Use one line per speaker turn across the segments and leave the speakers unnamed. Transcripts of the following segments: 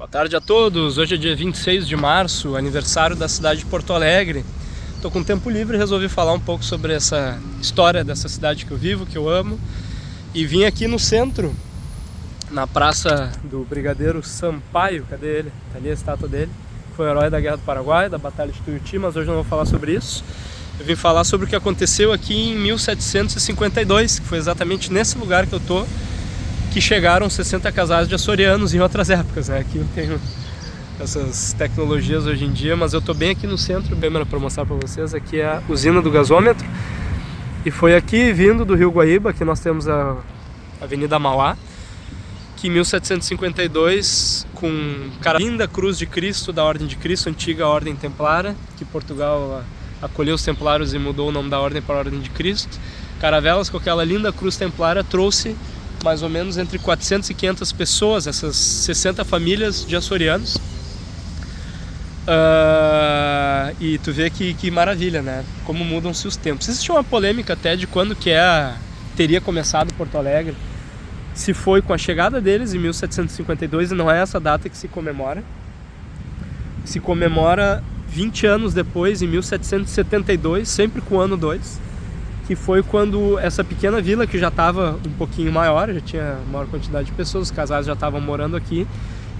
Boa tarde a todos, hoje é dia 26 de março, aniversário da cidade de Porto Alegre. Estou com tempo livre e resolvi falar um pouco sobre essa história dessa cidade que eu vivo, que eu amo. E vim aqui no centro, na praça do Brigadeiro Sampaio, cadê ele? Tá ali a estátua dele. Foi o herói da Guerra do Paraguai, da Batalha de Tuiuti, mas hoje eu não vou falar sobre isso. Eu vim falar sobre o que aconteceu aqui em 1752, que foi exatamente nesse lugar que eu tô, que chegaram 60 casais de açorianos em outras épocas, né? Aqui eu tenho essas tecnologias hoje em dia, mas eu tô bem aqui no centro, bem para mostrar para vocês. Aqui é a usina do gasômetro, e foi aqui, vindo do Rio Guaíba, que nós temos a Avenida Mauá, que em 1752, com a linda cruz de Cristo, da Ordem de Cristo, antiga Ordem Templária, que Portugal acolheu os templários e mudou o nome da ordem para a Ordem de Cristo. Caravelas com aquela linda cruz templária trouxe mais ou menos entre 400 e 500 pessoas, essas 60 famílias de açorianos. E tu vê que maravilha, né? Como mudam-se os tempos. Existe uma polêmica até de quando que teria começado Porto Alegre. Se foi com a chegada deles em 1752, e não é essa data que se comemora. Se comemora 20 anos depois, em 1772, sempre com o ano 2. Que foi quando essa pequena vila, que já estava um pouquinho maior, já tinha maior quantidade de pessoas, os casais já estavam morando aqui,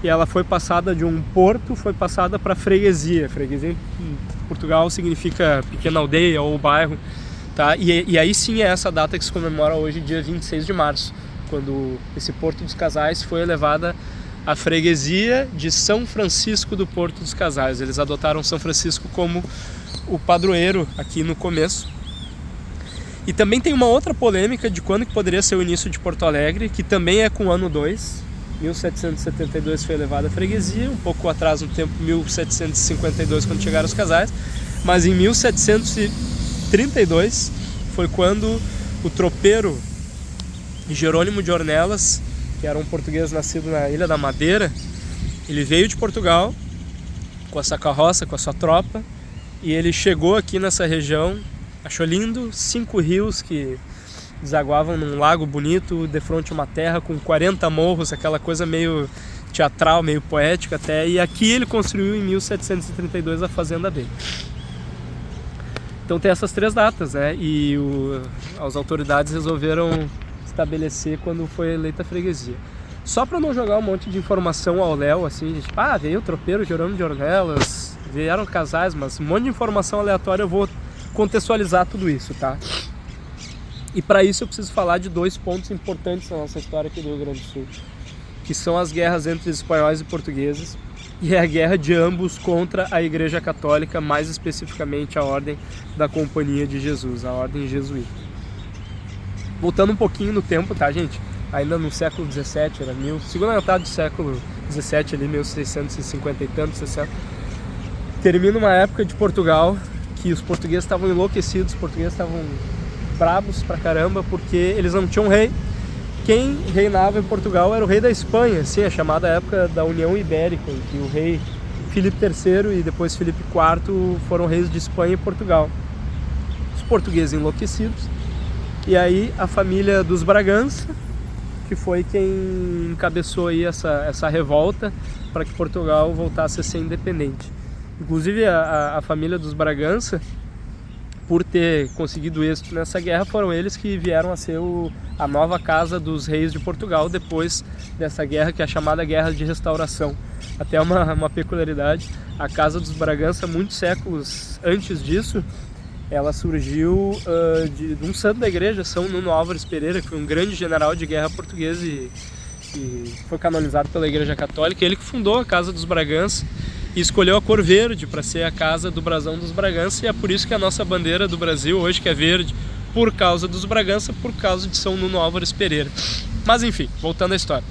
e ela foi passada de um porto, foi passada para freguesia. Freguesia em Portugal significa pequena aldeia ou bairro, tá? E aí sim é essa data que se comemora hoje, dia 26 de março, quando esse Porto dos Casais foi elevada à freguesia de São Francisco do Porto dos Casais. Eles adotaram São Francisco como o padroeiro aqui no começo. E também tem uma outra polêmica de quando que poderia ser o início de Porto Alegre, que também é com o ano 2. 1772 foi elevada a freguesia, um pouco atrás no tempo, 1752, quando chegaram os casais. Mas em 1732 foi quando o tropeiro Jerônimo de Ornelas, que era um português nascido na Ilha da Madeira, ele veio de Portugal com essa carroça, com a sua tropa, e ele chegou aqui nessa região. Achou lindo, 5 rios que desaguavam num lago bonito, de frente a uma terra com 40 morros, aquela coisa meio teatral, meio poética até. E aqui ele construiu em 1732 a fazenda dele. Então tem essas 3 datas, né? E as autoridades resolveram estabelecer quando foi eleita a freguesia. Só para não jogar um monte de informação ao léu, assim, tipo, veio o tropeiro Jerônimo de Ornelas, vieram casais, mas um monte de informação aleatória eu vou contextualizar tudo isso, tá? E para isso eu preciso falar de 2 pontos importantes na nossa história aqui do Rio Grande do Sul, que são as guerras entre espanhóis e portugueses, e é a guerra de ambos contra a Igreja Católica, mais especificamente a Ordem da Companhia de Jesus, a Ordem Jesuíta. Voltando um pouquinho no tempo, tá, gente? Ainda no século XVII, era segunda metade do século XVII, ali 1650 e tantos, 60, termina uma época de Portugal que os portugueses estavam enlouquecidos, os portugueses estavam bravos pra caramba, porque eles não tinham rei. Quem reinava em Portugal era o rei da Espanha, sim, a chamada época da União Ibérica, em que o rei Filipe III e depois Filipe IV foram reis de Espanha e Portugal. Os portugueses enlouquecidos, e aí a família dos Bragança, que foi quem encabeçou aí essa revolta para que Portugal voltasse a ser independente. Inclusive a família dos Bragança, por ter conseguido êxito nessa guerra, foram eles que vieram a ser a nova casa dos reis de Portugal depois dessa guerra, que é a chamada Guerra de Restauração. Até uma peculiaridade, a casa dos Bragança, muitos séculos antes disso, ela surgiu de um santo da igreja, São Nuno Álvares Pereira, que foi um grande general de guerra português e foi canonizado pela Igreja Católica. Ele que fundou a Casa dos Bragança e escolheu a cor verde para ser a casa do brasão dos Bragança, e é por isso que a nossa bandeira do Brasil hoje que é verde, por causa dos Bragança, por causa de São Nuno Álvares Pereira. Mas enfim, voltando à história.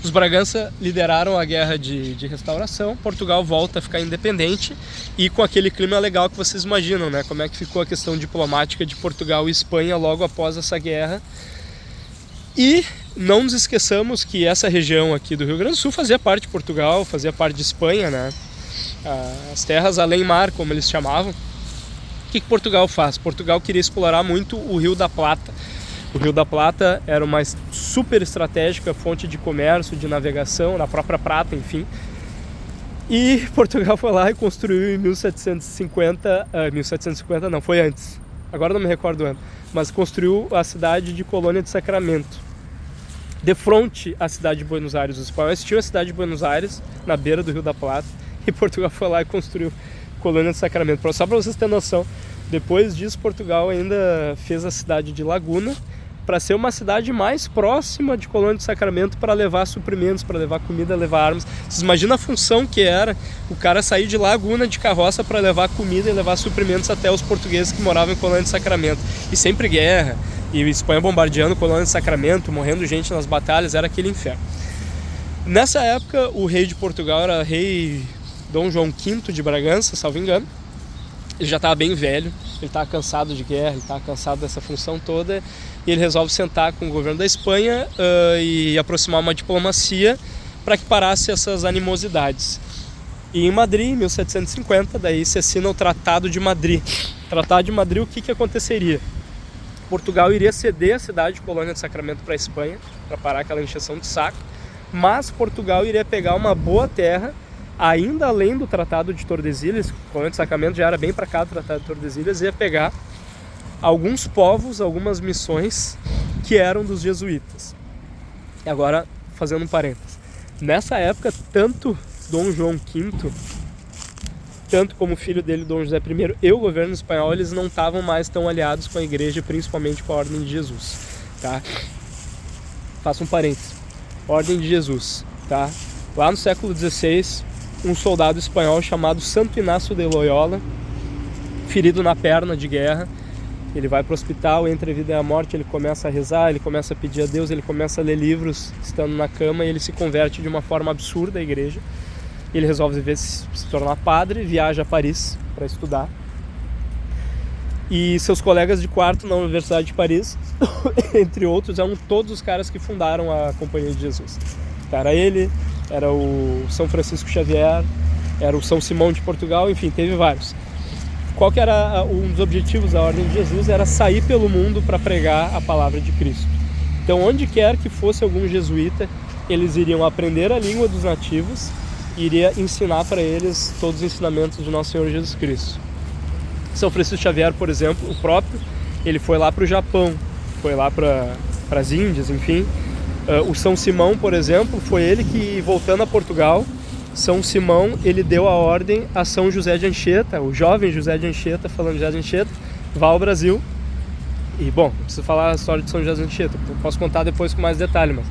Os Bragança lideraram a guerra de restauração, Portugal volta a ficar independente, e com aquele clima legal que vocês imaginam, né? Como é que ficou a questão diplomática de Portugal e Espanha logo após essa guerra. E não nos esqueçamos que essa região aqui do Rio Grande do Sul fazia parte de Portugal, fazia parte de Espanha, né? As terras além-mar, como eles chamavam. O que Portugal faz? Portugal queria explorar muito o Rio da Plata, O Rio da Plata era uma super estratégica fonte de comércio, de navegação, na própria prata, enfim. E Portugal foi lá e construiu em 1750, 1750 não, foi antes, agora não me recordo o ano, mas construiu a cidade de Colônia de Sacramento, de frente à cidade de Buenos Aires. Os espanhóis tinham a cidade de Buenos Aires, na beira do Rio da Plata, e Portugal foi lá e construiu Colônia de Sacramento. Só para vocês terem noção, depois disso Portugal ainda fez a cidade de Laguna, para ser uma cidade mais próxima de Colônia de Sacramento, para levar suprimentos, para levar comida, levar armas. Vocês imaginam a função que era o cara sair de Laguna de carroça para levar comida e levar suprimentos até os portugueses que moravam em Colônia de Sacramento. E sempre guerra, e Espanha bombardeando Colônia de Sacramento, morrendo gente nas batalhas, era aquele inferno. Nessa época, o rei de Portugal era rei Dom João V de Bragança, salvo engano. Ele já estava bem velho, ele estava cansado de guerra, ele estava cansado dessa função toda, e ele resolve sentar com o governo da Espanha e aproximar uma diplomacia para que parasse essas animosidades. E em Madrid, em 1750, daí se assina o Tratado de Madrid. Tratado de Madrid, o que aconteceria? Portugal iria ceder a cidade de Colônia de Sacramento para a Espanha, para parar aquela encheção de saco, mas Portugal iria pegar uma boa terra, ainda além do Tratado de Tordesilhas. Colônia de Sacramento já era bem para cá do Tratado de Tordesilhas, ia pegar alguns povos, algumas missões que eram dos jesuítas. E agora, fazendo um parênteses, nessa época, tanto Dom João V, tanto como o filho dele, Dom José I, e o governo espanhol, eles não estavam mais tão aliados com a igreja, principalmente com a Ordem de Jesus, tá? Faço um parênteses. Ordem de Jesus, tá? Lá no século XVI, um soldado espanhol chamado Santo Inácio de Loyola, ferido na perna de guerra, ele vai para o hospital, entre a vida e a morte, ele começa a rezar, ele começa a pedir a Deus, ele começa a ler livros estando na cama, e ele se converte de uma forma absurda à igreja. Ele resolve se tornar padre, viaja a Paris para estudar. E seus colegas de quarto na Universidade de Paris, entre outros, eram todos os caras que fundaram a Companhia de Jesus. Era ele, era o São Francisco Xavier, era o São Simão de Portugal, enfim, teve vários. Qual que era um dos objetivos da Ordem de Jesus? Era sair pelo mundo para pregar a palavra de Cristo. Então, onde quer que fosse algum jesuíta, eles iriam aprender a língua dos nativos e iria ensinar para eles todos os ensinamentos de Nosso Senhor Jesus Cristo. São Francisco Xavier, por exemplo, o próprio, ele foi lá para o Japão, foi lá para as Índias, enfim. O São Simão, por exemplo, foi ele que, voltando a Portugal, São Simão, ele deu a ordem a São José de Anchieta, o jovem José de Anchieta, falando José de Anchieta, vá ao Brasil. E, bom, não preciso falar a história de São José de Anchieta, posso contar depois com mais detalhe, mas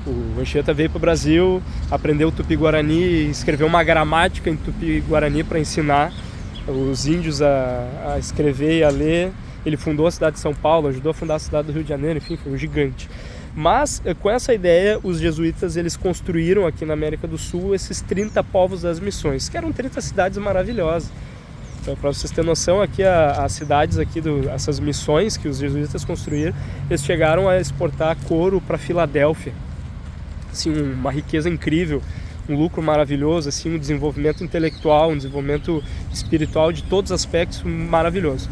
o Anchieta veio para o Brasil, aprendeu Tupi-Guarani, escreveu uma gramática em Tupi-Guarani para ensinar os índios a escrever e a ler. Ele fundou a cidade de São Paulo, ajudou a fundar a cidade do Rio de Janeiro, enfim, foi um gigante. Mas, com essa ideia, os jesuítas eles construíram aqui na América do Sul esses 30 povos das missões, que eram 30 cidades maravilhosas. Então, para vocês terem noção, aqui as cidades aqui, essas missões que os jesuítas construíram, eles chegaram a exportar couro para Filadélfia. Assim, uma riqueza incrível, um lucro maravilhoso, assim, um desenvolvimento intelectual, um desenvolvimento espiritual de todos os aspectos maravilhoso.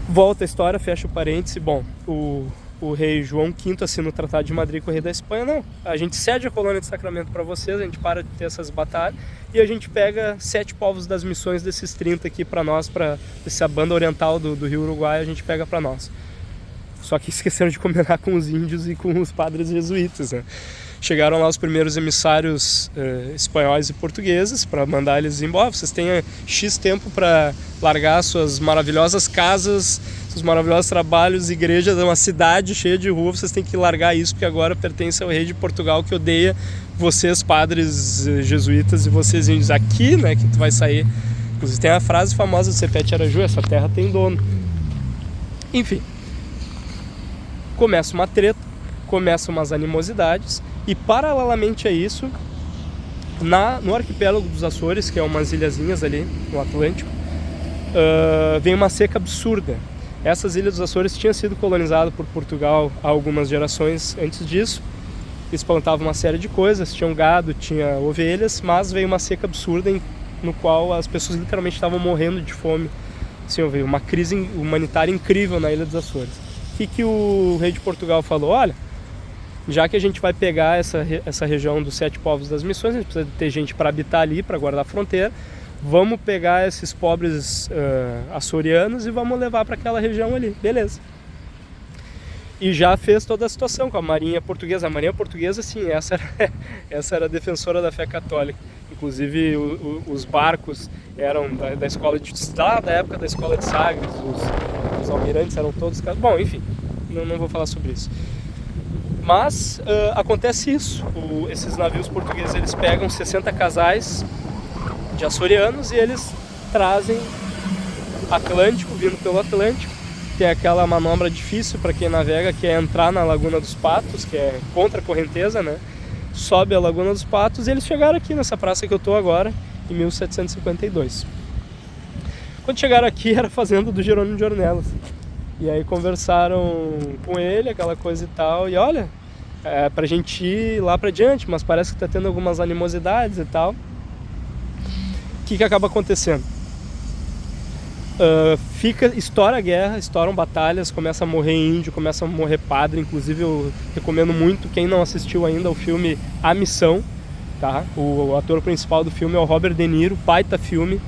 Volta a história, fecha o parêntese. Bom, o rei João V assina o Tratado de Madrid com o rei da Espanha. Não, a gente cede a Colônia de Sacramento para vocês, a gente para de ter essas batalhas e a gente pega 7 povos das missões desses 30 aqui para nós, para essa banda oriental do Rio Uruguai, a gente pega para nós. Só que esqueceram de combinar com os índios e com os padres jesuítas, né? Chegaram lá os primeiros emissários espanhóis e portugueses para mandar eles embora. Vocês têm X tempo para largar suas maravilhosas casas, seus maravilhosos trabalhos, igrejas, uma cidade cheia de rua. Vocês têm que largar isso, porque agora pertence ao rei de Portugal, que odeia vocês, padres jesuítas, e vocês índios. Aqui, né, que tu vai sair. Inclusive tem a frase famosa do Cepete Araju: essa terra tem dono. Enfim, começa uma treta, começam umas animosidades, e paralelamente a isso, no arquipélago dos Açores, que é umas ilhazinhas ali no Atlântico, vem uma seca absurda. Essas ilhas dos Açores tinham sido colonizadas por Portugal há algumas gerações antes disso. Eles plantavam uma série de coisas, tinham gado, tinha ovelhas, mas veio uma seca absurda no qual as pessoas literalmente estavam morrendo de fome. Assim, veio uma crise humanitária incrível na ilha dos Açores. que o rei de Portugal falou? Olha, já que a gente vai pegar essa região dos 7 povos das missões, a gente precisa ter gente para habitar ali, para guardar a fronteira, vamos pegar esses pobres açorianos e vamos levar para aquela região ali, beleza. E já fez toda a situação com a Marinha Portuguesa. A Marinha Portuguesa, sim, essa era a defensora da fé católica. Inclusive os barcos eram da escola da época da escola de Sagres, os almirantes eram todos... Bom, enfim, não vou falar sobre isso. Mas acontece isso, esses navios portugueses, eles pegam 60 casais de açorianos e eles trazem Atlântico, vindo pelo Atlântico. Tem aquela manobra difícil para quem navega, que é entrar na Laguna dos Patos, que é contra a correnteza, né? Sobe a Laguna dos Patos e eles chegaram aqui nessa praça que eu estou agora, em 1752. Quando chegaram aqui era a fazenda do Jerônimo de Ornelas. E aí conversaram com ele, aquela coisa e tal, e olha, pra gente ir lá pra diante, mas parece que tá tendo algumas animosidades e tal. O que acaba acontecendo? Estoura a guerra, estouram batalhas, começa a morrer índio, começa a morrer padre. Inclusive eu recomendo muito, quem não assistiu ainda, o filme A Missão, tá? O ator principal do filme é o Robert De Niro, baita filme.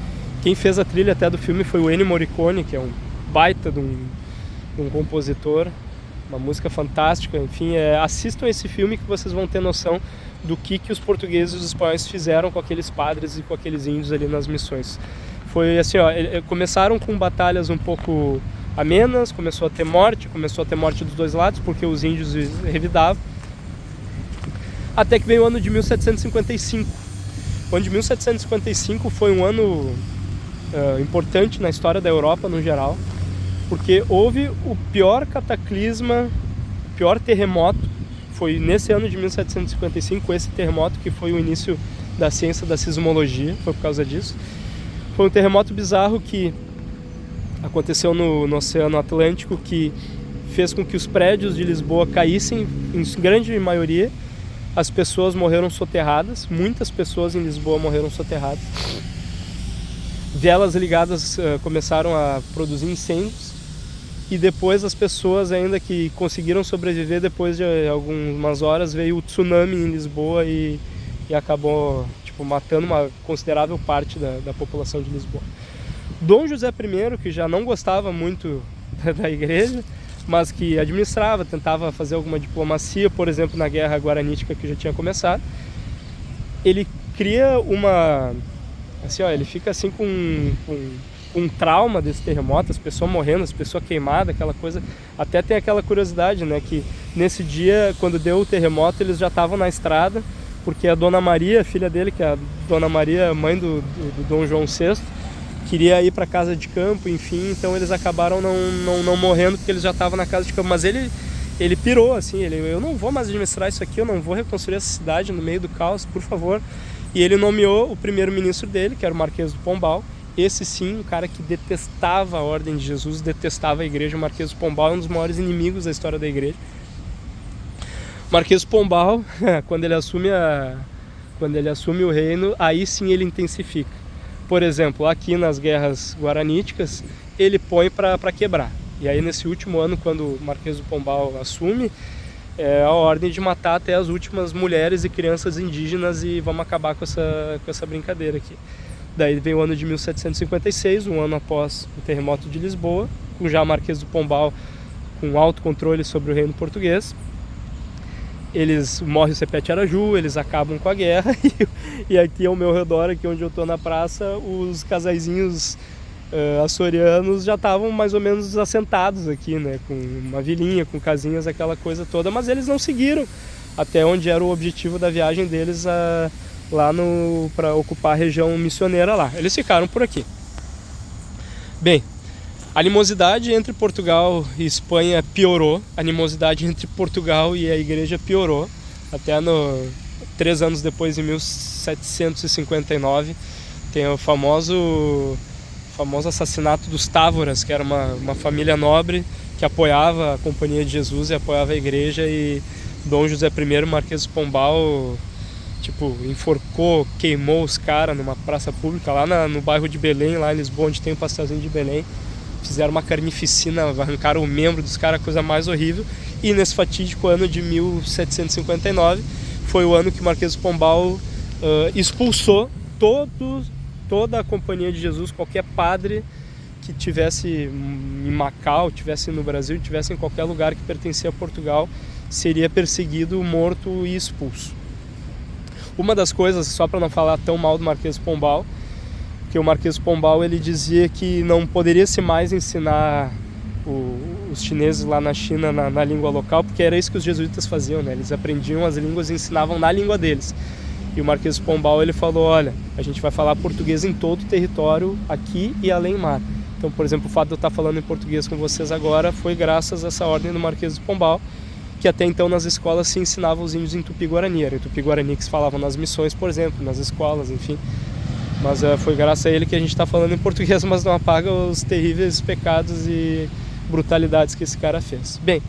Quem fez a trilha até do filme foi o Ennio Morricone, que é um baita de um compositor, uma música fantástica. Enfim, assistam esse filme que vocês vão ter noção do que os portugueses e os espanhóis fizeram com aqueles padres e com aqueles índios ali nas missões. Foi assim, começaram com batalhas um pouco amenas, começou a ter morte dos dois lados, porque os índios revidavam, até que veio o ano de 1755. O ano de 1755 foi um ano importante na história da Europa no geral, porque houve o pior cataclisma, o pior terremoto, foi nesse ano de 1755, esse terremoto que foi o início da ciência da sismologia, foi por causa disso. Foi um terremoto bizarro que aconteceu no Oceano Atlântico, que fez com que os prédios de Lisboa caíssem, em grande maioria. As pessoas morreram soterradas, muitas pessoas em Lisboa morreram soterradas. Velas ligadas começaram a produzir incêndios, e depois as pessoas ainda que conseguiram sobreviver, depois de algumas horas veio o tsunami em Lisboa e acabou matando uma considerável parte da população de Lisboa. Dom José I, que já não gostava muito da igreja, mas que administrava, tentava fazer alguma diplomacia, por exemplo, na Guerra Guaranítica que já tinha começado, ele cria ele fica assim com um trauma desse terremoto, as pessoas morrendo, as pessoas queimadas, aquela coisa. Até tem aquela curiosidade, né, que nesse dia, quando deu o terremoto, eles já estavam na estrada, porque a Dona Maria, filha dele, que é a Dona Maria, mãe do Dom João VI, queria ir para casa de campo, enfim, então eles acabaram não morrendo, porque eles já estavam na casa de campo. Mas ele pirou, assim, eu não vou mais administrar isso aqui, eu não vou reconstruir essa cidade no meio do caos, por favor. E ele nomeou o primeiro-ministro dele, que era o Marquês do Pombal. Esse sim, um cara que detestava a Ordem de Jesus, detestava a igreja. O Marquês do Pombal é um dos maiores inimigos da história da igreja. Marquês do Pombal, quando ele assume o reino, aí sim ele intensifica. Por exemplo, aqui nas guerras guaraníticas, ele põe para quebrar. E aí nesse último ano, quando o Marquês do Pombal assume, a ordem de matar até as últimas mulheres e crianças indígenas, e vamos acabar com essa brincadeira aqui. Daí vem o ano de 1756, um ano após o terremoto de Lisboa, com já Marquês do Pombal com alto controle sobre o reino português. Morre o Sepete Araju, eles acabam com a guerra, e aqui ao meu redor, aqui onde eu estou na praça, os casaizinhos açorianos já estavam mais ou menos assentados aqui, né, com uma vilinha, com casinhas, aquela coisa toda, mas eles não seguiram até onde era o objetivo da viagem deles, lá para ocupar a região missioneira lá. Eles ficaram por aqui. Bem, a animosidade entre Portugal e Espanha piorou, a animosidade entre Portugal e a igreja piorou, até 3 anos depois, em 1759, tem o famoso assassinato dos Távoras, que era uma família nobre que apoiava a Companhia de Jesus e apoiava a igreja, e Dom José I, Marquês do Pombal, enforcou, queimou os caras numa praça pública lá no bairro de Belém, lá em Lisboa, onde tem o pastelzinho de Belém. fizeram uma carnificina, arrancaram o membro dos caras, a coisa mais horrível. E nesse fatídico ano de 1759 foi o ano que o Marquês de Pombal expulsou toda a Companhia de Jesus, qualquer padre que tivesse em Macau, tivesse no Brasil, tivesse em qualquer lugar que pertencia a Portugal, seria perseguido, morto e expulso. Uma das coisas, só para não falar tão mal do Marquês de Pombal, que o Marquês de Pombal ele dizia que não poderia se mais ensinar os chineses lá na China na língua local, porque era isso que os jesuítas faziam, né? Eles aprendiam as línguas e ensinavam na língua deles. E o Marquês de Pombal ele falou, olha, a gente vai falar português em todo o território, aqui e além mar. Então, por exemplo, o fato de eu estar falando em português com vocês agora foi graças a essa ordem do Marquês de Pombal, que até então nas escolas se ensinava os índios em Tupi-Guarani. Era em Tupi-Guarani que se falavam nas missões, por exemplo, nas escolas, enfim. Mas foi graças a ele que a gente está falando em português, mas não apaga os terríveis pecados e brutalidades que esse cara fez. Bem,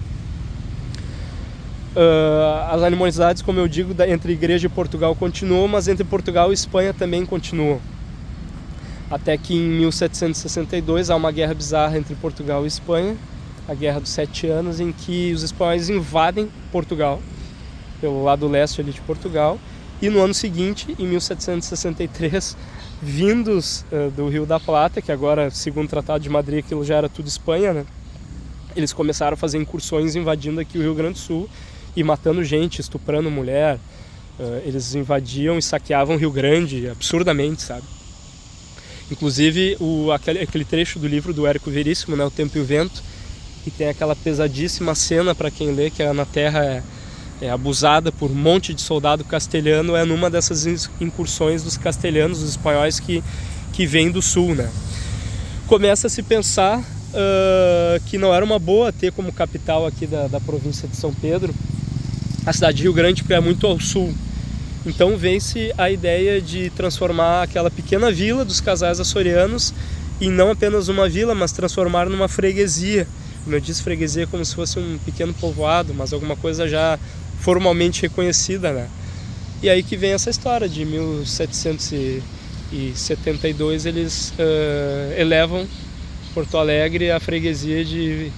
as animosidades, como eu digo, entre Igreja e Portugal continuam, mas entre Portugal e Espanha também continuam. Até que em 1762 há uma guerra bizarra entre Portugal e Espanha, a Guerra dos 7 Anos, em que os espanhóis invadem Portugal, pelo lado leste ali de Portugal, e no ano seguinte, em 1763, vindos do Rio da Plata, que agora, segundo o Tratado de Madrid, aquilo já era tudo Espanha, né? Eles começaram a fazer incursões invadindo aqui o Rio Grande do Sul e matando gente, estuprando mulher. Eles invadiam e saqueavam o Rio Grande absurdamente, sabe? Inclusive, aquele trecho do livro do Érico Veríssimo, né, O Tempo e o Vento, que tem aquela pesadíssima cena para quem lê, que a Ana Terra é abusada por um monte de soldado castelhano, é numa dessas incursões dos castelhanos, dos espanhóis que vêm do sul, né? Começa a se pensar que não era uma boa ter como capital aqui da província de São Pedro a cidade de Rio Grande, porque é muito ao sul. Então vem-se a ideia de transformar aquela pequena vila dos casais açorianos em não apenas uma vila, mas transformar numa freguesia. Como eu disse, freguesia como se fosse um pequeno povoado, mas alguma coisa já formalmente reconhecida, né? E aí que vem essa história de 1772 eles elevam Porto Alegre à freguesia de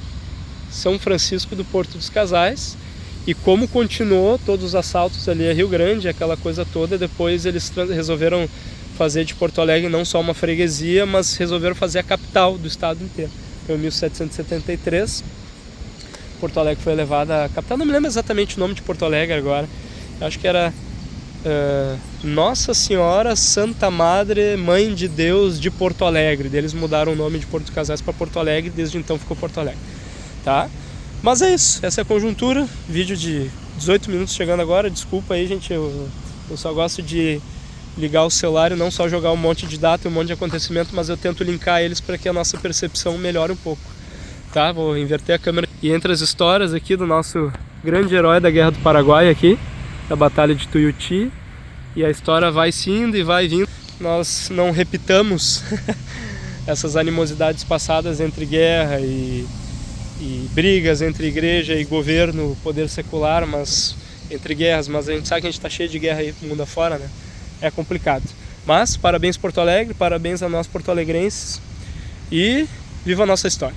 São Francisco do Porto dos Casais. E como continuou todos os assaltos ali a Rio Grande, aquela coisa toda, depois eles resolveram fazer de Porto Alegre não só uma freguesia, mas resolveram fazer a capital do estado inteiro. Então, em 1773, Porto Alegre foi elevada a capital. Não me lembro exatamente o nome de Porto Alegre agora. Eu acho que era Nossa Senhora Santa Madre Mãe de Deus de Porto Alegre. Eles mudaram o nome de Porto dos Casais para Porto Alegre, desde então ficou Porto Alegre. Tá? Mas é isso, essa é a conjuntura. Vídeo de 18 minutos chegando agora. Desculpa aí, gente, eu só gosto de ligar o celular e não só jogar um monte de data e um monte de acontecimento, mas eu tento linkar eles para que a nossa percepção melhore um pouco. Tá? Vou inverter a câmera. E entre as histórias aqui do nosso grande herói da Guerra do Paraguai aqui, da Batalha de Tuiuti, e a história vai se indo e vai vindo. Nós não repitamos essas animosidades passadas entre guerra e brigas entre igreja e governo, poder secular, mas entre guerras, mas a gente sabe que a gente está cheio de guerra aí no mundo afora, né? É complicado. Mas parabéns Porto Alegre, parabéns a nós porto-alegrenses e viva a nossa história!